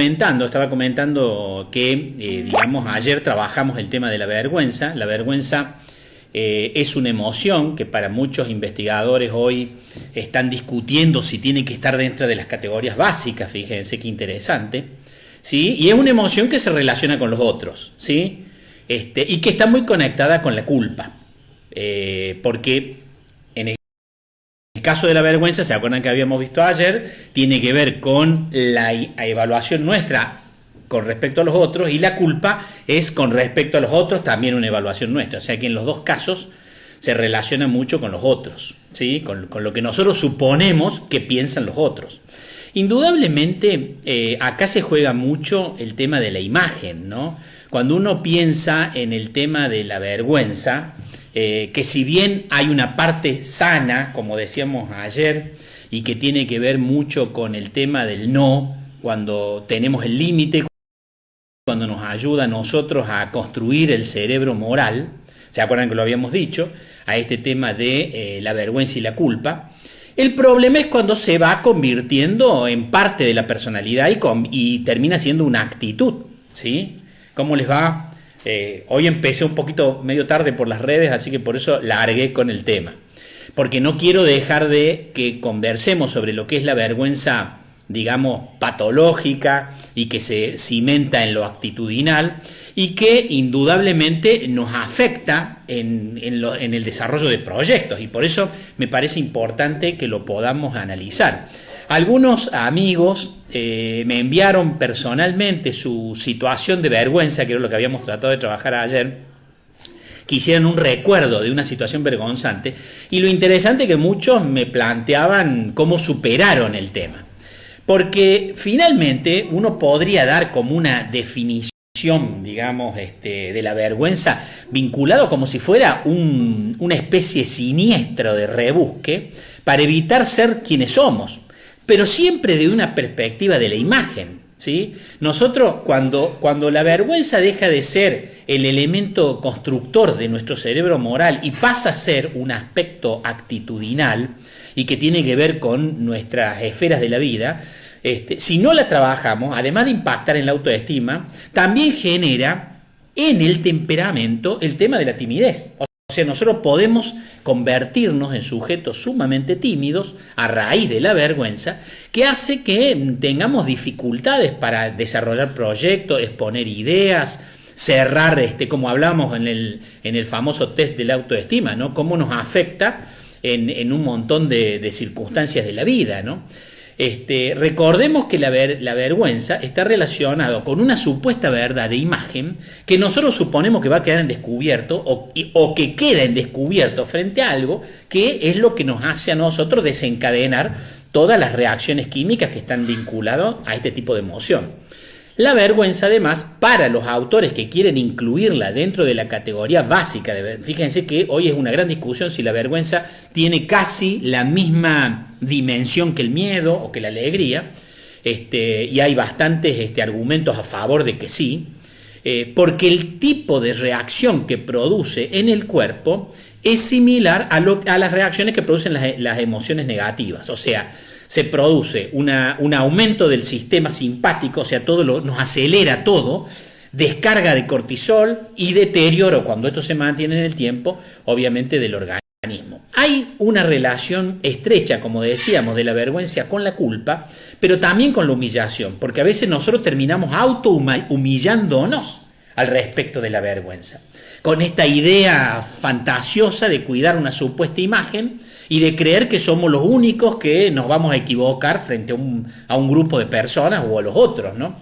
estaba comentando que, digamos, ayer trabajamos el tema de la vergüenza. La vergüenza es una emoción que para muchos investigadores hoy están discutiendo si tiene que estar dentro de las categorías básicas, fíjense qué interesante, ¿sí? Y es una emoción que se relaciona con los otros, ¿sí? Y que está muy conectada con la culpa, porque en el caso de la vergüenza, ¿se acuerdan que habíamos visto ayer? Tiene que ver con la evaluación nuestra con respecto a los otros, y la culpa es con respecto a los otros también una evaluación nuestra. O sea que en los dos casos se relaciona mucho con los otros, ¿sí? Con lo que nosotros suponemos que piensan los otros. Indudablemente acá se juega mucho el tema de la imagen, ¿no? Cuando uno piensa en el tema de la vergüenza, que si bien hay una parte sana, como decíamos ayer, y que tiene que ver mucho con el tema del no, cuando tenemos el límite, cuando nos ayuda a nosotros a construir el cerebro moral, ¿se acuerdan que lo habíamos dicho? A este tema de la vergüenza y la culpa. El problema es cuando se va convirtiendo en parte de la personalidad y termina siendo una actitud, ¿sí? ¿Cómo les va? Hoy empecé un poquito medio tarde por las redes, así que por eso largué con el tema. Porque no quiero dejar de que conversemos sobre lo que es la vergüenza, digamos, patológica y que se cimenta en lo actitudinal y que indudablemente nos afecta en el desarrollo de proyectos, y por eso me parece importante que lo podamos analizar. Algunos amigos me enviaron personalmente su situación de vergüenza, que era lo que habíamos tratado de trabajar ayer, que hicieran un recuerdo de una situación vergonzante, y lo interesante es que muchos me planteaban cómo superaron el tema. Porque finalmente uno podría dar como una definición, digamos, de la vergüenza vinculado como si fuera una especie siniestro de rebusque para evitar ser quienes somos, pero siempre de una perspectiva de la imagen, ¿sí? Nosotros cuando la vergüenza deja de ser el elemento constructor de nuestro cerebro moral y pasa a ser un aspecto actitudinal y que tiene que ver con nuestras esferas de la vida, si no la trabajamos, además de impactar en la autoestima, también genera en el temperamento el tema de la timidez. O sea, nosotros podemos convertirnos en sujetos sumamente tímidos a raíz de la vergüenza, que hace que tengamos dificultades para desarrollar proyectos, exponer ideas, cerrar, como hablamos en el famoso test de la autoestima, ¿no? Cómo nos afecta en un montón de circunstancias de la vida, ¿no? Recordemos que la vergüenza está relacionado con una supuesta verdad de imagen que nosotros suponemos que va a quedar en descubierto o que queda en descubierto frente a algo que es lo que nos hace a nosotros desencadenar todas las reacciones químicas que están vinculadas a este tipo de emoción. La vergüenza, además, para los autores que quieren incluirla dentro de la categoría básica, fíjense que hoy es una gran discusión si la vergüenza tiene casi la misma dimensión que el miedo o que la alegría, y hay bastantes argumentos a favor de que sí, porque el tipo de reacción que produce en el cuerpo es similar a las reacciones que producen las emociones negativas. O sea, se produce un aumento del sistema simpático, o sea, nos acelera todo, descarga de cortisol y deterioro, cuando esto se mantiene en el tiempo, obviamente del organismo. Hay una relación estrecha, como decíamos, de la vergüenza con la culpa, pero también con la humillación, porque a veces nosotros terminamos auto-humillándonos al respecto de la vergüenza, con esta idea fantasiosa de cuidar una supuesta imagen y de creer que somos los únicos que nos vamos a equivocar frente a un grupo de personas o a los otros, ¿no?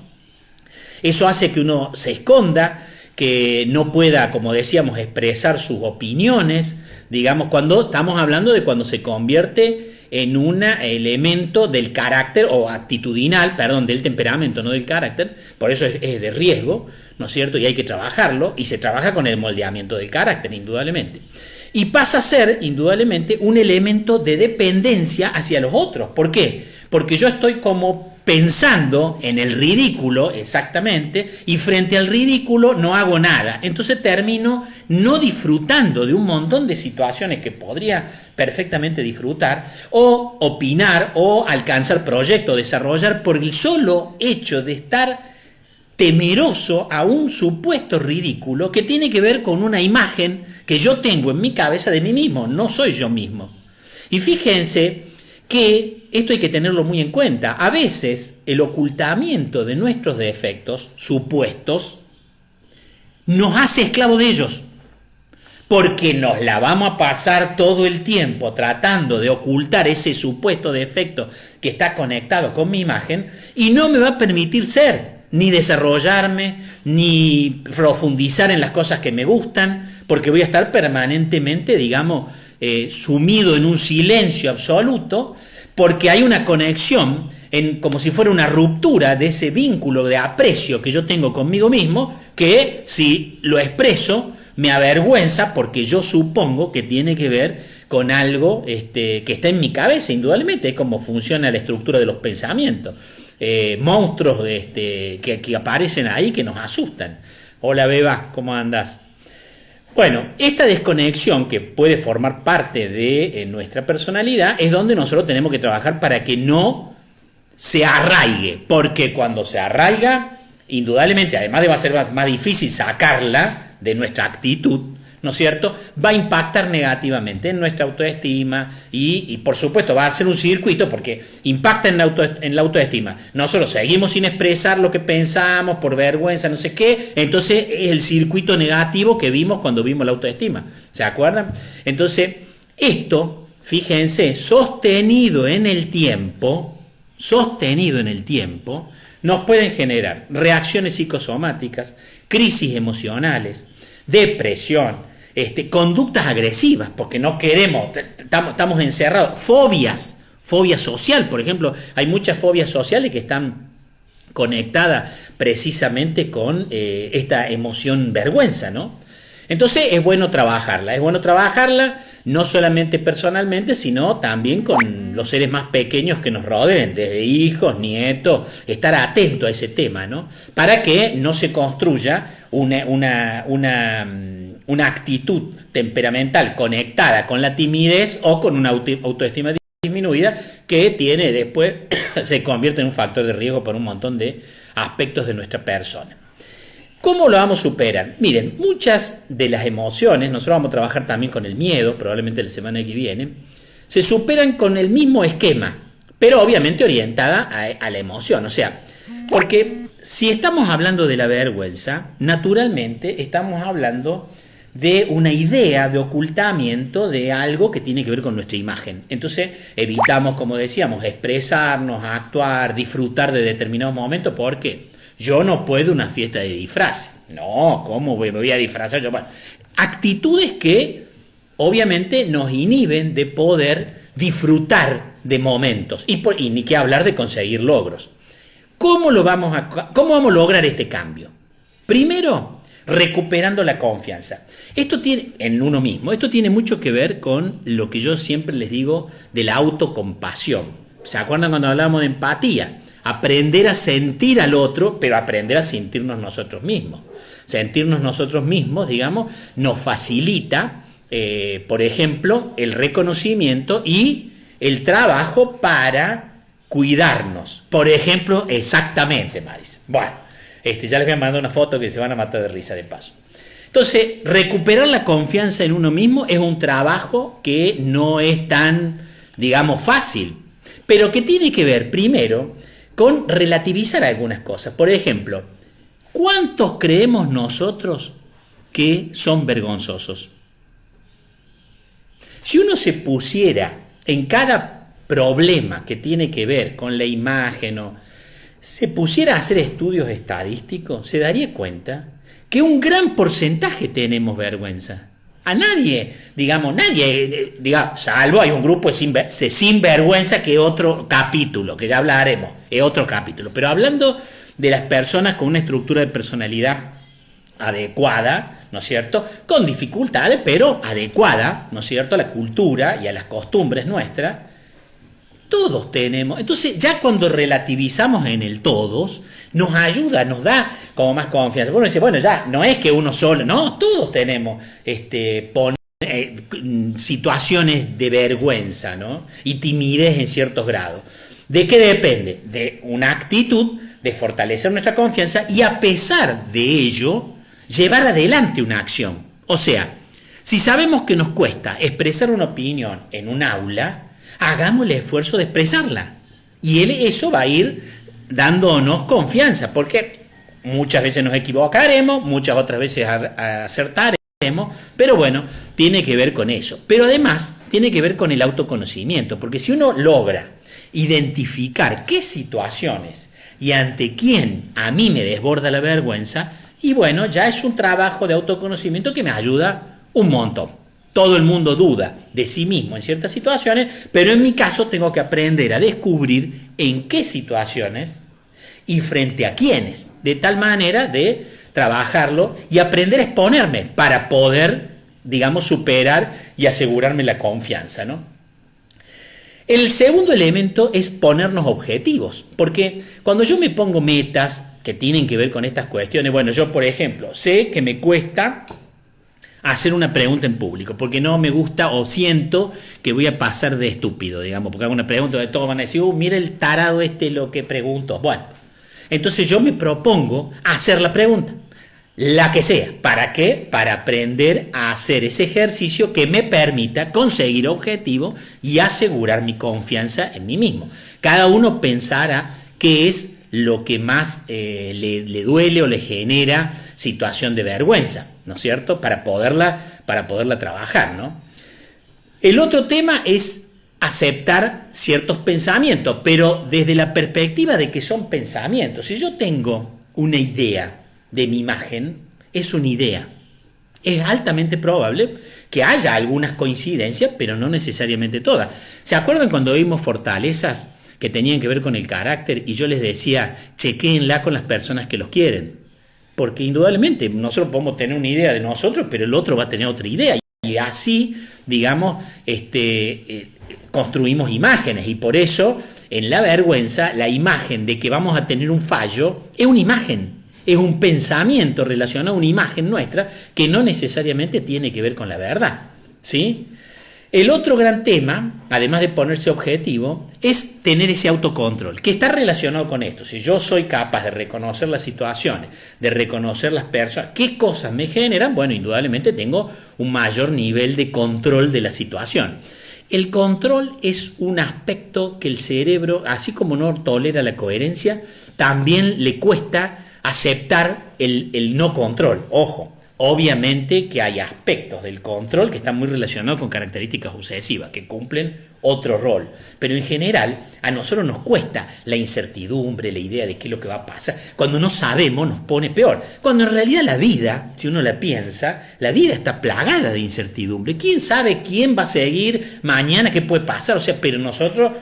Eso hace que uno se esconda, que no pueda, como decíamos, expresar sus opiniones, digamos, cuando estamos hablando de cuando se convierte en un elemento del carácter o actitudinal, perdón, del temperamento, no del carácter, por eso es de riesgo, ¿no es cierto? Y hay que trabajarlo, y se trabaja con el moldeamiento del carácter, indudablemente. Y pasa a ser, indudablemente, un elemento de dependencia hacia los otros. ¿Por qué? Porque yo estoy como pensando en el ridículo exactamente, y frente al ridículo no hago nada. Entonces termino no disfrutando de un montón de situaciones que podría perfectamente disfrutar, o opinar, o alcanzar proyectos, desarrollar, por el solo hecho de estar temeroso a un supuesto ridículo que tiene que ver con una imagen que yo tengo en mi cabeza de mí mismo, no soy yo mismo. Y fíjense que esto hay que tenerlo muy en cuenta. A veces el ocultamiento de nuestros defectos supuestos nos hace esclavos de ellos, porque nos la vamos a pasar todo el tiempo tratando de ocultar ese supuesto defecto que está conectado con mi imagen, y no me va a permitir ser, ni desarrollarme, ni profundizar en las cosas que me gustan, porque voy a estar permanentemente, digamos, sumido en un silencio absoluto, porque hay una conexión, como si fuera una ruptura de ese vínculo de aprecio que yo tengo conmigo mismo, que si lo expreso me avergüenza, porque yo supongo que tiene que ver con algo que está en mi cabeza. Indudablemente es como funciona la estructura de los pensamientos, monstruos que aparecen ahí, que nos asustan. Hola Beba, ¿cómo andás? Bueno, esta desconexión que puede formar parte de nuestra personalidad es donde nosotros tenemos que trabajar para que no se arraigue, porque cuando se arraiga, indudablemente, además de va a ser más difícil sacarla de nuestra actitud, ¿no es cierto?, va a impactar negativamente en nuestra autoestima y por supuesto va a ser un circuito, porque impacta en la autoestima. Nosotros seguimos sin expresar lo que pensamos por vergüenza, no sé qué, entonces es el circuito negativo que vimos cuando vimos la autoestima. ¿Se acuerdan? Entonces, esto, fíjense, sostenido en el tiempo, nos pueden generar reacciones psicosomáticas, crisis emocionales, depresión, conductas agresivas, porque no queremos, estamos encerrados, fobia social, por ejemplo, hay muchas fobias sociales que están conectadas precisamente con esta emoción vergüenza, ¿no? Entonces es bueno trabajarla no solamente personalmente, sino también con los seres más pequeños que nos rodeen, desde hijos, nietos, estar atento a ese tema, ¿no? Para que no se construya una actitud temperamental conectada con la timidez o con una autoestima disminuida, que después se convierte en un factor de riesgo para un montón de aspectos de nuestra persona. ¿Cómo lo vamos a superar? Miren, muchas de las emociones, nosotros vamos a trabajar también con el miedo, probablemente la semana que viene, se superan con el mismo esquema, pero obviamente orientada a la emoción. O sea, porque si estamos hablando de la vergüenza, naturalmente estamos hablando de una idea de ocultamiento de algo que tiene que ver con nuestra imagen. Entonces evitamos, como decíamos, expresarnos, actuar, disfrutar de determinados momentos. ¿Por qué? Yo no puedo una fiesta de disfraz. No, ¿cómo me voy a disfrazar yo? Bueno, actitudes que obviamente nos inhiben de poder disfrutar de momentos y ni que hablar de conseguir logros. ¿Cómo vamos a lograr este cambio? Primero, recuperando la confianza. Esto tiene en uno mismo. Esto tiene mucho que ver con lo que yo siempre les digo de la autocompasión. ¿Se acuerdan cuando hablábamos de empatía? Aprender a sentir al otro, pero aprender a sentirnos nosotros mismos. Sentirnos nosotros mismos, digamos, nos facilita, por ejemplo, el reconocimiento y el trabajo para cuidarnos. Por ejemplo, exactamente, Maris. Bueno, ya les voy a mandar una foto que se van a matar de risa de paso. Entonces, recuperar la confianza en uno mismo es un trabajo que no es tan, digamos, fácil, pero que tiene que ver, primero, con relativizar algunas cosas. Por ejemplo, ¿cuántos creemos nosotros que son vergonzosos? Si uno se pusiera en cada problema que tiene que ver con la imagen, o se pusiera a hacer estudios estadísticos, se daría cuenta que un gran porcentaje tenemos vergüenza. A nadie, salvo hay un grupo de sinvergüenza, que es otro capítulo, que ya hablaremos, es otro capítulo. Pero hablando de las personas con una estructura de personalidad adecuada, ¿no es cierto?, con dificultades, pero adecuada, ¿no es cierto?, a la cultura y a las costumbres nuestras, Todos tenemos. Entonces, ya cuando relativizamos en el todos, nos ayuda, nos da como más confianza. Uno dice, bueno, ya, no es que uno solo, no, todos tenemos situaciones de vergüenza, ¿no? Y timidez en ciertos grados. ¿De qué depende? De una actitud de fortalecer nuestra confianza y a pesar de ello, llevar adelante una acción. O sea, si sabemos que nos cuesta expresar una opinión en un aula, hagamos el esfuerzo de expresarla. Y eso va a ir dándonos confianza, porque muchas veces nos equivocaremos, muchas otras veces acertaremos, pero bueno, tiene que ver con eso. Pero además tiene que ver con el autoconocimiento, porque si uno logra identificar qué situaciones y ante quién a mí me desborda la vergüenza, y bueno, ya es un trabajo de autoconocimiento que me ayuda un montón. Todo el mundo duda de sí mismo en ciertas situaciones, pero en mi caso tengo que aprender a descubrir en qué situaciones y frente a quiénes, de tal manera de trabajarlo y aprender a exponerme para poder, digamos, superar y asegurarme la confianza, ¿no? El segundo elemento es ponernos objetivos, porque cuando yo me pongo metas que tienen que ver con estas cuestiones, bueno, yo por ejemplo, sé que me cuesta hacer una pregunta en público, porque no me gusta o siento que voy a pasar de estúpido, digamos, porque hago una pregunta donde todos van a decir, mira el tarado lo que preguntó. Bueno, entonces yo me propongo hacer la pregunta, la que sea. ¿Para qué? Para aprender a hacer ese ejercicio que me permita conseguir objetivo y asegurar mi confianza en mí mismo. Cada uno pensará qué es lo que más le duele o le genera situación de vergüenza, ¿no es cierto? Para poderla trabajar, ¿no? El otro tema es aceptar ciertos pensamientos, pero desde la perspectiva de que son pensamientos. Si yo tengo una idea de mi imagen, es una idea. Es altamente probable que haya algunas coincidencias, pero no necesariamente todas. ¿Se acuerdan cuando vimos fortalezas que tenían que ver con el carácter y yo les decía, chequéenla con las personas que los quieren? Porque indudablemente nosotros podemos tener una idea de nosotros, pero el otro va a tener otra idea. Y así, digamos, construimos imágenes. Y por eso, en la vergüenza, la imagen de que vamos a tener un fallo es una imagen. Es un pensamiento relacionado a una imagen nuestra que no necesariamente tiene que ver con la verdad, ¿sí? El otro gran tema, además de ponerse objetivo, es tener ese autocontrol, que está relacionado con esto. Si yo soy capaz de reconocer las situaciones, de reconocer las personas, qué cosas me generan, bueno, indudablemente tengo un mayor nivel de control de la situación. El control es un aspecto que el cerebro, así como no tolera la coherencia, también le cuesta aceptar el no control. Ojo, obviamente que hay aspectos del control que están muy relacionados con características obsesivas, que cumplen otro rol. Pero en general, a nosotros nos cuesta la incertidumbre, la idea de qué es lo que va a pasar. Cuando no sabemos, nos pone peor. Cuando en realidad la vida, si uno la piensa, la vida está plagada de incertidumbre. ¿Quién sabe quién va a seguir mañana, qué puede pasar? O sea, pero nosotros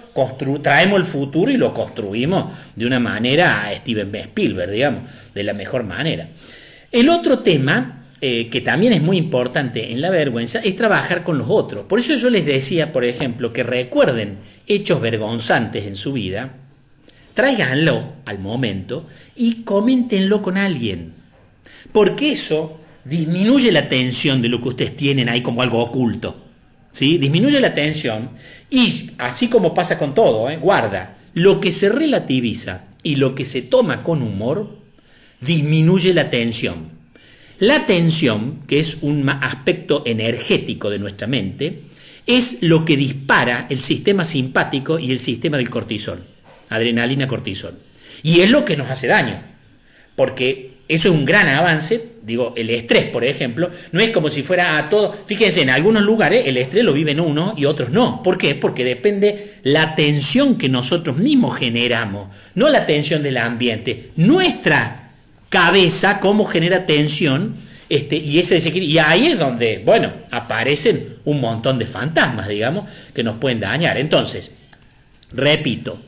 traemos el futuro y lo construimos de una manera a Steven Spielberg, digamos, de la mejor manera. El otro tema que también es muy importante en la vergüenza es trabajar con los otros. Por eso yo les decía, por ejemplo, que recuerden hechos vergonzantes en su vida, tráiganlo al momento y coméntenlo con alguien. Porque eso disminuye la tensión de lo que ustedes tienen ahí como algo oculto, ¿sí? Disminuye la tensión y así como pasa con todo, guarda, lo que se relativiza y lo que se toma con humor disminuye la tensión. La tensión, que es un aspecto energético de nuestra mente, es lo que dispara el sistema simpático y el sistema del cortisol, adrenalina, cortisol. Y es lo que nos hace daño, porque eso es un gran avance. Digo, el estrés, por ejemplo, no es como si fuera a todo. Fíjense, en algunos lugares el estrés lo viven unos y otros no. ¿Por qué? Porque depende la tensión que nosotros mismos generamos, no la tensión del ambiente, nuestra cabeza, cómo genera tensión, y ese desequilibrio. Y ahí es donde, bueno, aparecen un montón de fantasmas, digamos, que nos pueden dañar. Entonces, repito,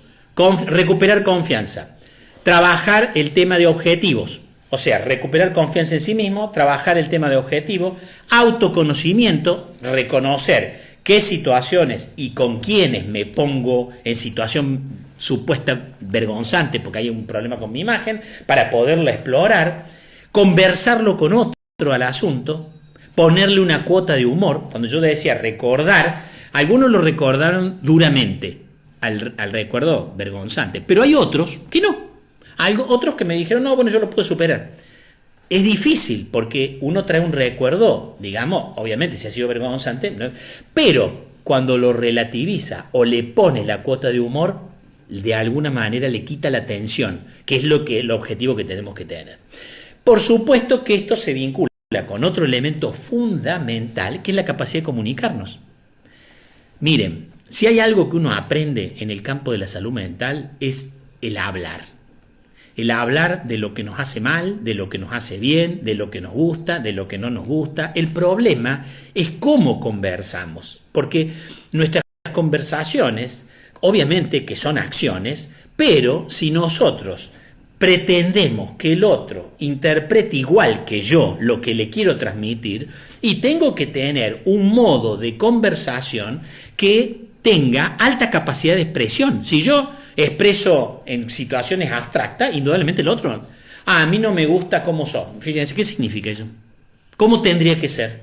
recuperar confianza, trabajar el tema de objetivos, o sea, recuperar confianza en sí mismo, trabajar el tema de objetivos, autoconocimiento, reconocer qué situaciones y con quiénes me pongo en situación supuesta vergonzante porque hay un problema con mi imagen, para poderlo explorar, conversarlo con otro al asunto, ponerle una cuota de humor. Cuando yo decía recordar, algunos lo recordaron duramente al recuerdo vergonzante, pero hay otros que no. Otros que me dijeron, no, bueno, yo lo puedo superar. Es difícil porque uno trae un recuerdo, digamos, obviamente si ha sido vergonzante, ¿no? Pero cuando lo relativiza o le pone la cuota de humor, de alguna manera le quita la tensión, que es el objetivo que tenemos que tener. Por supuesto que esto se vincula con otro elemento fundamental, que es la capacidad de comunicarnos. Miren, si hay algo que uno aprende en el campo de la salud mental es el hablar. El hablar de lo que nos hace mal, de lo que nos hace bien, de lo que nos gusta, de lo que no nos gusta. El problema es cómo conversamos, porque nuestras conversaciones, obviamente que son acciones, pero si nosotros pretendemos que el otro interprete igual que yo lo que le quiero transmitir, y tengo que tener un modo de conversación que tenga alta capacidad de expresión. Si yo expreso en situaciones abstractas, indudablemente el otro, a mí no me gusta cómo son. Fíjense, ¿qué significa eso? ¿Cómo tendría que ser?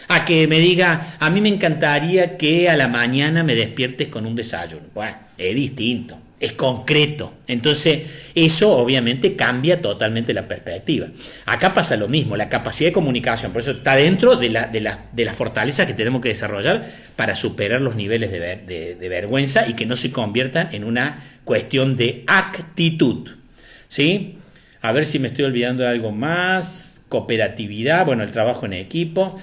A que me diga, a mí me encantaría que a la mañana me despiertes con un desayuno. Bueno, es distinto, es concreto. Entonces, eso obviamente cambia totalmente la perspectiva. Acá pasa lo mismo, la capacidad de comunicación, por eso está dentro de las fortalezas que tenemos que desarrollar para superar los niveles de vergüenza y que no se conviertan en una cuestión de actitud. ¿Sí? A ver si me estoy olvidando de algo más. Cooperatividad, bueno, el trabajo en equipo.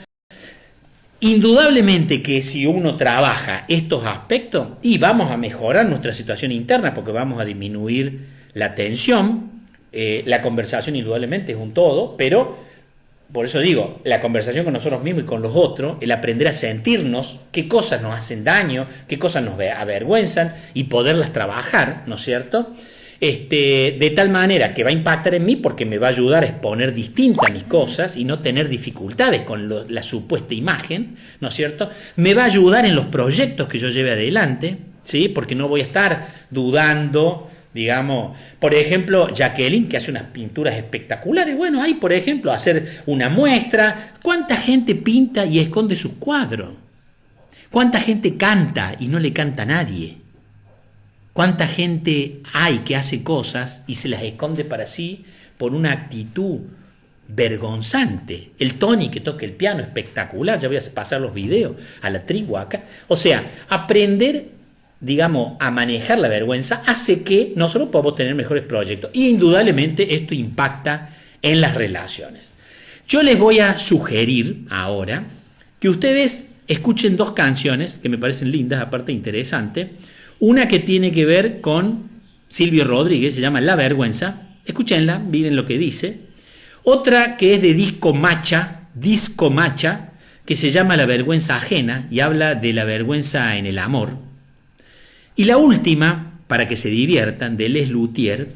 Indudablemente que si uno trabaja estos aspectos y vamos a mejorar nuestra situación interna porque vamos a disminuir la tensión, la conversación indudablemente es un todo, pero por eso digo, la conversación con nosotros mismos y con los otros, el aprender a sentirnos, qué cosas nos hacen daño, qué cosas nos avergüenzan y poderlas trabajar, ¿no es cierto? De tal manera que va a impactar en mí porque me va a ayudar a exponer distintas mis cosas y no tener dificultades con la supuesta imagen, ¿no es cierto? Me va a ayudar en los proyectos que yo lleve adelante, ¿sí? Porque no voy a estar dudando, digamos, por ejemplo, Jacqueline, que hace unas pinturas espectaculares, bueno, hay, por ejemplo, hacer una muestra. ¿Cuánta gente pinta y esconde sus cuadros? ¿Cuánta gente canta y no le canta a nadie? ¿Cuánta gente hay que hace cosas y se las esconde para sí por una actitud vergonzante? El Tony que toca el piano, espectacular, ya voy a pasar los videos a la tribu acá. O sea, aprender, digamos, a manejar la vergüenza hace que nosotros podamos tener mejores proyectos. Y indudablemente esto impacta en las relaciones. Yo les voy a sugerir ahora que ustedes escuchen dos canciones que me parecen lindas, aparte interesantes. Una que tiene que ver con Silvio Rodríguez, se llama La Vergüenza. Escúchenla, miren lo que dice. Otra que es de Disco Macha, que se llama La Vergüenza Ajena y habla de la vergüenza en el amor. Y la última, para que se diviertan, de Les Luthier,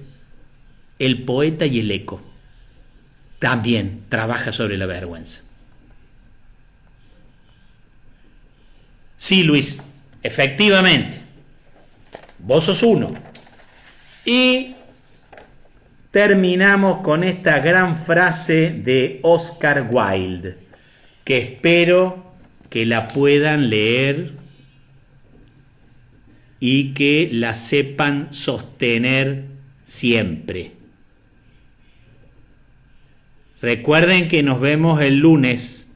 El Poeta y el Eco. También trabaja sobre la vergüenza. Sí, Luis, efectivamente. Vos sos uno. Y terminamos con esta gran frase de Oscar Wilde, que espero que la puedan leer y que la sepan sostener siempre. Recuerden que nos vemos el lunes